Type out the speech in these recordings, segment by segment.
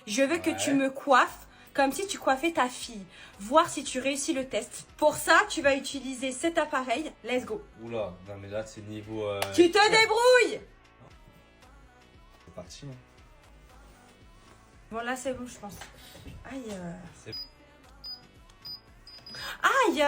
Je veux que tu me coiffes comme si tu coiffais ta fille. Voir si tu réussis le test. Pour ça, tu vas utiliser cet appareil. Let's go. Oula, non mais là c'est niveau... Tu te débrouilles. C'est parti. Hein. Bon, là, c'est bon, je pense. Aïe. C'est Aïe.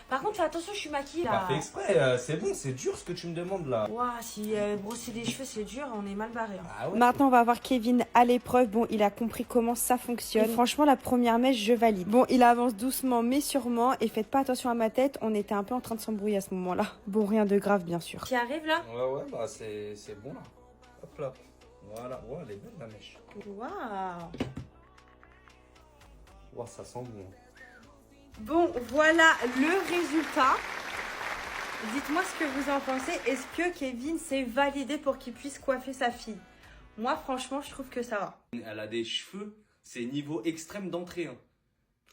Par contre, fais attention, je suis maquillée, là. pas fait exprès, c'est bon, c'est dur ce que tu me demandes là. Ouah, si brosser des cheveux, c'est dur, on est mal barré. Hein. Ah ouais. Maintenant, on va voir Kevin à l'épreuve. Bon, il a compris comment ça fonctionne. Et franchement, la première mèche, je valide. Bon, il avance doucement, mais sûrement. Et faites pas attention à ma tête. On était un peu en train de s'embrouiller à ce moment-là. Bon, rien de grave, bien sûr. Tu arrives, là? Ouais, bah c'est bon là. Hop là. Voilà, ouais, elle est bonne la mèche. Waouh. Ouais, ça sent bon. Bon, voilà le résultat. Dites-moi ce que vous en pensez. Est-ce que Kevin s'est validé pour qu'il puisse coiffer sa fille? Moi, franchement, je trouve que ça va. Elle a des cheveux, c'est niveau extrême d'entrée. Hein.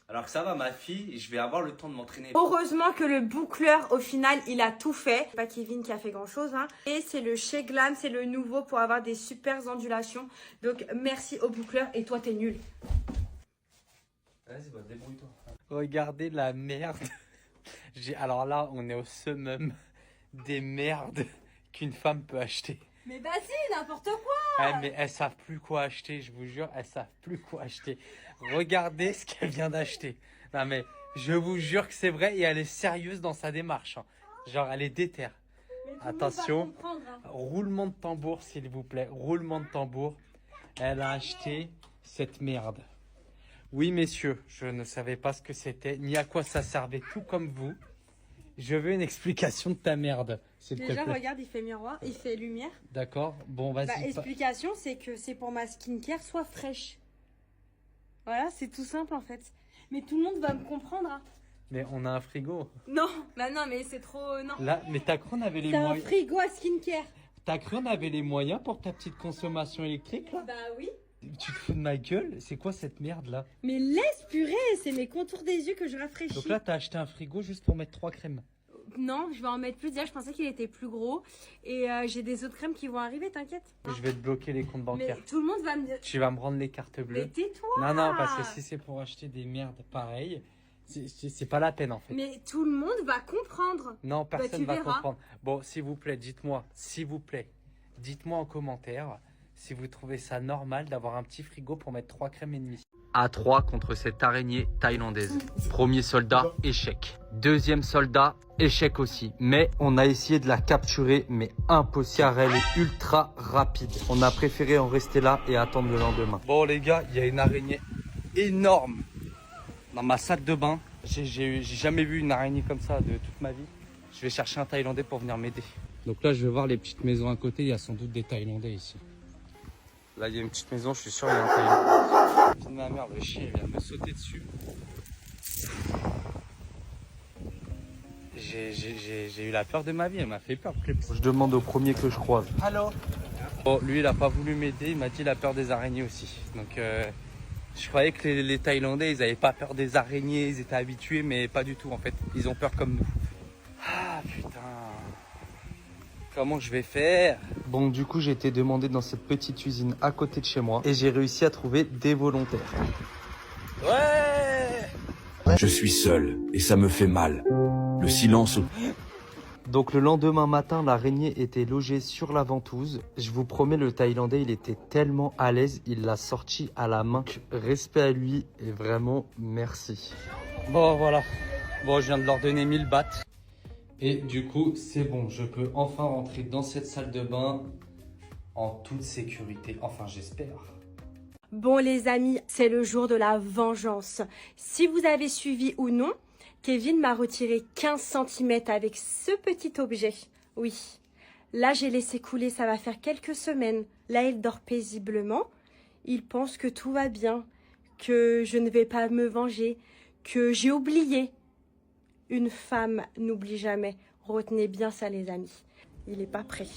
Alors que ça va, ma fille, je vais avoir le temps de m'entraîner. Heureusement que le boucleur, au final, il a tout fait. C'est pas Kevin qui a fait grand-chose. Hein. Et c'est le Chez Glam, c'est le nouveau pour avoir des super ondulations. Donc, merci au boucleur. Et toi, t'es nul. Vas-y, bah débrouille-toi. Regardez la merde. Alors là, on est au summum des merdes qu'une femme peut acheter. Mais vas-y, n'importe quoi. Ah, mais elles savent plus quoi acheter, je vous jure, elles savent plus quoi acheter. Regardez ce qu'elle vient d'acheter. Non mais, je vous jure que c'est vrai et elle est sérieuse dans sa démarche. Hein. Genre, elle est déterre. Attention, roulement de tambour s'il vous plaît, roulement de tambour. Elle a acheté cette merde. Oui messieurs, je ne savais pas ce que c'était, ni à quoi ça servait, tout comme vous. Je veux une explication de ta merde, s'il te plaît. Déjà, regarde, il fait miroir, il fait lumière. D'accord, bon vas-y. Bah, explication, c'est que c'est pour ma skincare soit fraîche. Voilà, c'est tout simple en fait. Mais tout le monde va me comprendre. Hein. Mais on a un frigo. Non, bah non, mais c'est trop... Non. Là, mais t'as cru on avait les C'est un moyens. frigo à skincare. T'as cru on avait les moyens pour ta petite consommation électrique là? Bah oui. Tu te fous de ma gueule? C'est quoi cette merde là? Mais laisse purée, c'est mes contours des yeux que je rafraîchis. Donc là, t'as acheté un frigo juste pour mettre 3 crèmes. Non, je vais en mettre plus. Déjà, je pensais qu'il était plus gros. Et j'ai des autres crèmes qui vont arriver, t'inquiète. Je vais te bloquer les comptes bancaires. Mais tout le monde va me dire... Tu vas me rendre les cartes bleues. Mais tais-toi. Non, parce que si c'est pour acheter des merdes pareilles, c'est pas la peine en fait. Mais tout le monde va comprendre. Non, personne tu va verras. comprendre. Bon, s'il vous plaît, dites-moi, dites-moi en commentaire si vous trouvez ça normal d'avoir un petit frigo pour mettre 3 crèmes et demie. À 3 contre cette araignée thaïlandaise. Premier soldat, échec. Deuxième soldat, échec aussi. Mais on a essayé de la capturer, mais impossible car elle est ultra rapide. On a préféré en rester là et attendre le lendemain. Bon les gars, il y a une araignée énorme dans ma salle de bain. J'ai jamais vu une araignée comme ça de toute ma vie. Je vais chercher un Thaïlandais pour venir m'aider. Donc là, je vais voir les petites maisons à côté. Il y a sans doute des Thaïlandais ici. Là, il y a une petite maison, je suis sûr il y a un Thaïlandais. Putain de ma mère, le chien il vient de me sauter dessus. J'ai eu la peur de ma vie, elle m'a fait peur. Je demande au premier que je croise. Allô? Bon, lui, il a pas voulu m'aider, il m'a dit il a peur des araignées aussi. Donc, je croyais que les Thaïlandais, ils avaient pas peur des araignées, ils étaient habitués, mais pas du tout en fait. Ils ont peur comme nous. Ah putain. Comment je vais faire? Bon, du coup, j'ai été demandé dans cette petite usine à côté de chez moi et j'ai réussi à trouver des volontaires. Ouais! Je suis seul et ça me fait mal. Le silence. Donc le lendemain matin, l'araignée était logée sur la ventouse. Je vous promets, le Thaïlandais, il était tellement à l'aise, il l'a sorti à la main. Respect à lui et vraiment merci. Bon, voilà. Bon, je viens de leur donner 1000 bahts. Et du coup, c'est bon, je peux enfin rentrer dans cette salle de bain en toute sécurité. Enfin, j'espère. Bon les amis, c'est le jour de la vengeance. Si vous avez suivi ou non, Kevin m'a retiré 15 cm avec ce petit objet. Oui, là j'ai laissé couler, ça va faire quelques semaines. Là il dort paisiblement. Il pense que tout va bien, que je ne vais pas me venger, que j'ai oublié. Une femme n'oublie jamais. Retenez bien ça les amis. Il n'est pas prêt.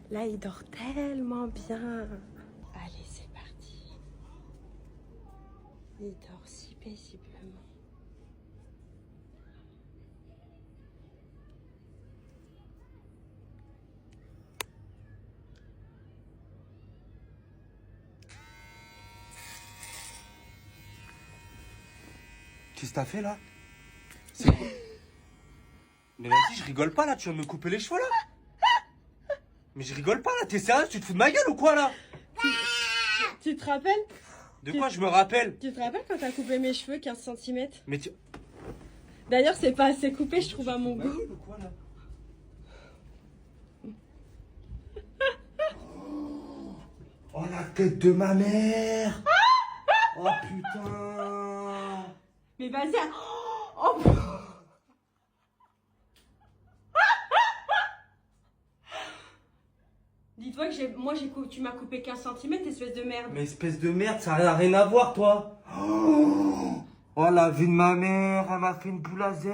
Là il dort tellement bien. Allez c'est parti. Il dort si paisiblement. Qu'est-ce que t'as fait là? C'est quoi? Mais vas-y, je rigole pas là, tu vas me couper les cheveux là? Mais je rigole pas là, t'es sérieux? Tu te fous de ma gueule ou quoi là? Tu te rappelles? De quoi je me rappelle? Tu te rappelles quand t'as coupé mes cheveux 15 cm? Mais tu... D'ailleurs, c'est pas assez coupé, je trouve, à mon Ma goût. gueule ou quoi là? Oh la tête de ma mère! Oh putain! Mais vas-y. Oh, dis-toi que tu m'as coupé 15 cm, espèce de merde. Mais espèce de merde, ça n'a rien à voir toi! Oh la vie de ma mère, elle m'a fait une boule à Z!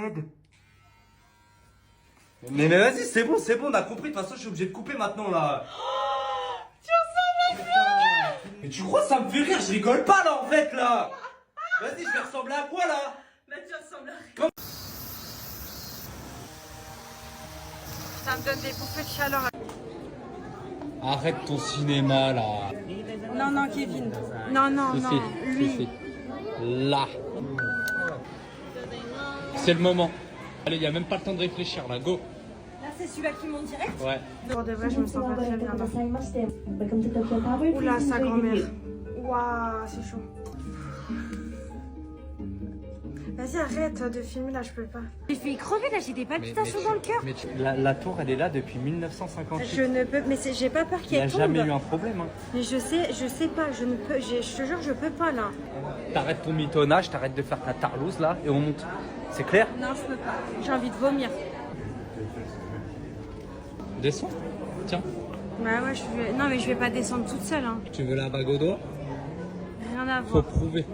Mais vas-y, c'est bon, on a compris, de toute façon je suis obligé de couper maintenant là! Mais tu crois que ça me fait rire? Je rigole pas là en fait là! Vas-y, je vais ressembler à quoi là? Bah, tu ressembles à rien. Ça me donne des bouffées de chaleur. Arrête ton cinéma là. Non, Kevin. Non, lui. Là. C'est le moment. Allez, il n'y a même pas le temps de réfléchir là, go. Là, c'est celui-là qui monte direct. Ouais. Pour de vrai, je me sens pas très bien. Oula, sa grand-mère. Waouh, c'est chaud. Vas-y, arrête de filmer là, je peux pas. J'ai fait crever là, j'ai des palpitations dans le cœur. Mais la tour, elle est là depuis 1958. Je ne peux, mais j'ai pas peur Il n'y qu'elle a tombe. jamais eu un problème. Hein. Mais je sais pas, je ne peux, je te jure, je peux pas là. T'arrêtes ton mitonnage, t'arrêtes de faire ta tarlouse là et on monte. C'est clair? Non, je peux pas. J'ai envie de vomir. Descends. Tiens. Bah ouais, non mais je vais pas descendre toute seule. Hein. Tu veux la bague au doigt? Rien à Faut voir. prouver.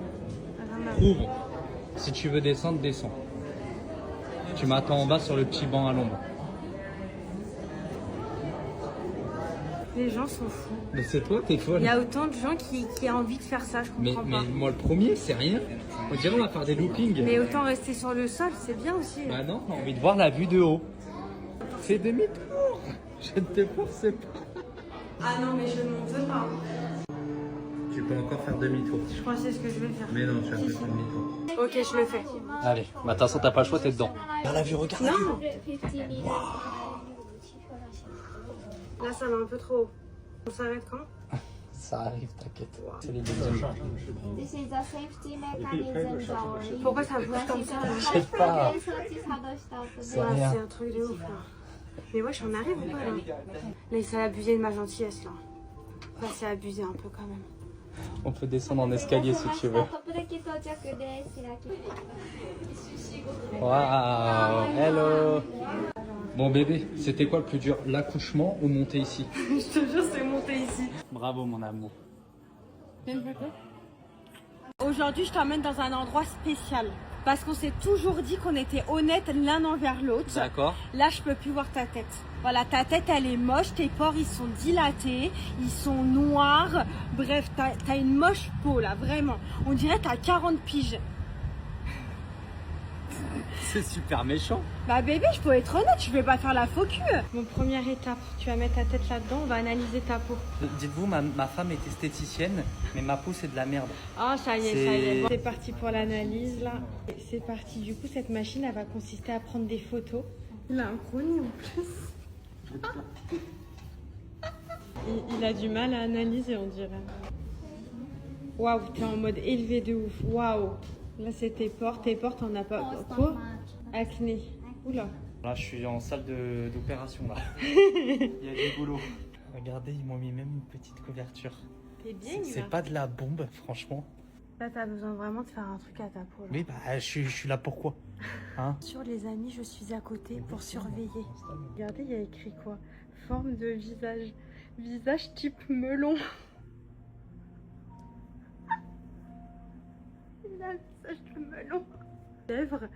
Rien à voir. Prouve. Si tu veux descendre, descends. Tu m'attends en bas sur le petit banc à l'ombre. Les gens sont fous. Mais c'est toi, t'es folle. Il y a autant de gens qui ont envie de faire ça, je comprends Mais pas. moi le premier, c'est rien. On dirait on va faire des loopings. Mais autant rester sur le sol, c'est bien aussi. Bah non, j'ai envie de voir la vue de haut. Fais demi-tour. Je ne te force pas. Ah non, mais je ne m'en veux pas. Tu peux encore faire demi-tour. Je crois que c'est ce que je vais faire. Mais non, tu vas faire demi-tour. Ok, je le fais. Allez, bah de toute façon, t'as pas le choix, t'es dedans. Regarde la vue, regarde la vue. Non. Là, ça va un peu trop haut. On s'arrête quand? Ça arrive, t'inquiète. C'est les deuxièmes. This is a safety mechanism drawing. Pourquoi ça bouge comme ça là? Je sais pas. C'est un truc de ouf là. Mais wesh, on arrive ou pas là? Là, il s'est abusé de ma gentillesse là. Là, c'est abusé un peu quand même. On peut descendre en escalier si tu veux. Waouh, hello. Bon bébé, c'était quoi le plus dur? L'accouchement ou monter ici? Je te jure, c'est monté ici. Bravo mon amour. Aujourd'hui, je t'emmène dans un endroit spécial. Parce qu'on s'est toujours dit qu'on était honnêtes l'un envers l'autre. D'accord. Là, je peux plus voir ta tête. Voilà, ta tête, elle est moche. Tes pores, ils sont dilatés. Ils sont noirs. Bref, t'as une moche peau, là, vraiment. On dirait que t'as 40 piges. C'est super méchant. Bah bébé, je peux être honnête, je vais pas faire la faux cul. Mon première étape, tu vas mettre ta tête là-dedans, on va analyser ta peau. Dites-vous, ma femme est esthéticienne, mais ma peau c'est de la merde. Ah, ça y est, ça y est. C'est parti pour l'analyse là. C'est parti. Du coup, cette machine, elle va consister à prendre des photos. Il a un gros nez en plus. Il a du mal à analyser, on dirait. Waouh, t'es en mode élevé de ouf. Waouh. Là, c'est tes portes. Tes portes, on n'a pas. Quoi? Acné. Oula. Là, je suis en salle d'opération là. Il y a du boulot. Regardez, ils m'ont mis même une petite couverture. T'es bien, C'est pas de la bombe, franchement. Là, t'as besoin vraiment de faire un truc à ta peau. Là. Oui, bah, je suis là pourquoi hein? Sur les amis, je suis à côté pour surveiller. Regardez, il y a écrit quoi? Forme de visage. Visage type melon. Il a un visage de melon. Lèvres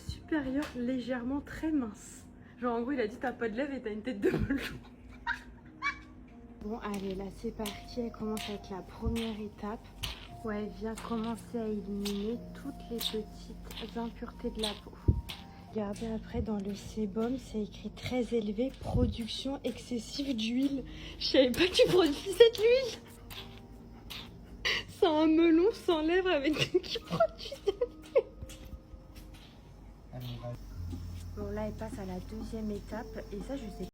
supérieures légèrement très minces. Genre en gros, il a dit t'as pas de lèvres et t'as une tête de melon. Bon, allez, là c'est parti. Elle commence avec la première étape. Où elle vient commencer à éliminer toutes les petites impuretés de la peau. Regardez après dans le sébum, c'est écrit très élevé, production excessive d'huile. Je savais pas que tu produisais cette huile. C'est un melon sans lèvres avec qui produit cette huile. Bon là elle passe à la deuxième étape et ça je sais